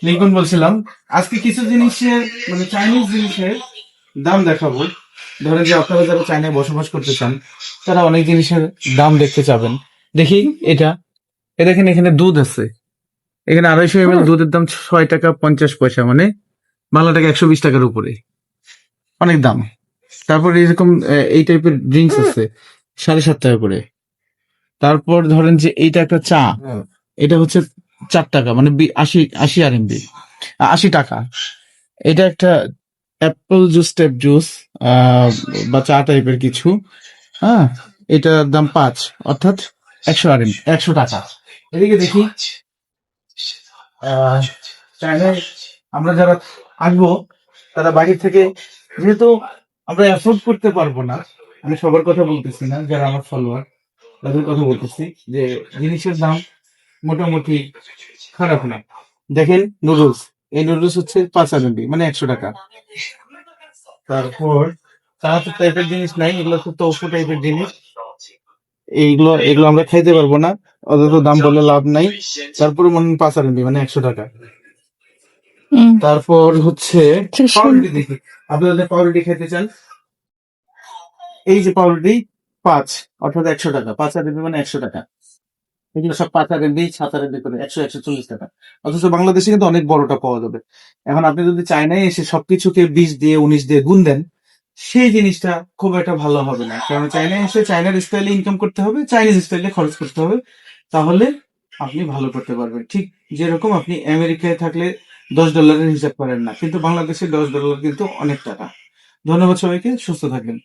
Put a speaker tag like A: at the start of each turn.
A: Lincoln বলছিলাম, আজকে কিছু জিনিসের মানে চাইনিজ জিনিসের দাম দেখাবো। ধরেন যে আপনারা যারা চায়নায় বসবাস করতে চান তারা অনেক জিনিসের দাম দেখতে চাবেন। দেখি এটা, এ দেখেন এখানে দুধ আছে। এখানে 250 ml দুধের দাম 6 টাকা 50 পয়সা, মানে বাংলা টাকা 120 টাকার উপরে, অনেক দাম। তারপর এরকম এই টাইপের ড্রিঙ্কস আছে 7.5 টাকা করে। তারপর ধরেন যে এইটা একটা চা, এটা হচ্ছে 4 টাকা, মানে 80 RMB, 80 টাকা। এটা একটা অ্যাপল জুস টাইপ জুস, বা চা টাইপের কিছু। হ্যাঁ, এটার দাম 5, অর্থাৎ 100 RMB, 100 টাকা। এদিকে দেখি আহ চায়নায় আমরা যারা আসবো তারা বাইরে থেকে, যেহেতু আমরা অ্যাফোর্ড করতে পারবো না, আমি সবার কথা বলতেছি না, যারা আমার ফলোয়ার তাদের কথা বলতেছি, যে জিনিসের দাম মোটামুটি খারাপ না। দেখেন নুডলস, এই নুডলস হচ্ছে 5 RMB, মানে 100 টাকা। তারপর চানাচুর টাইপের জিনিস নাই, এগুলো হচ্ছে তোফু টাইপের জিনিস। এইগুলো এগুলো আমরা খাইতে পারবো না, অত দাম বলে লাভ নাই। তারপরে মনে হয় 5 RMB, মানে 100 টাকা।
B: হুম,
A: তারপর হচ্ছে
B: ত্রিশূল।
A: পাউরুটি দেখি, আপনাদের পাউরুটি খেতে চান, এই যে পাউরুটি 5, অর্থাৎ 100 টাকা। 5 RMB, মানে 100 টাকা। এগুলো সব 5 RMB, 7 RMB করে, 140 টাকা। অথচ বাংলাদেশে কিন্তু অনেক বড়টা পাওয়া যাবে। এখন আপনি যদি চায়নায় এসে সবকিছুকে 20 দিয়ে 19 দিয়ে গুণ দেন, সেই জিনিসটা খুব একটা ভালো হবে না। কারণ চায়নায় এসে চায়নার স্টাইলে ইনকাম করতে হবে, চাইনিজ স্টাইলে খরচ করতে হবে, তাহলে আপনি ভালো করতে পারবেন। ঠিক যেরকম আপনি আমেরিকায় থাকলে $10 হিসাব করেন না, কিন্তু বাংলাদেশে $10 কিন্তু অনেক টাকা। ধন্যবাদ সবাইকে, সুস্থ থাকবেন।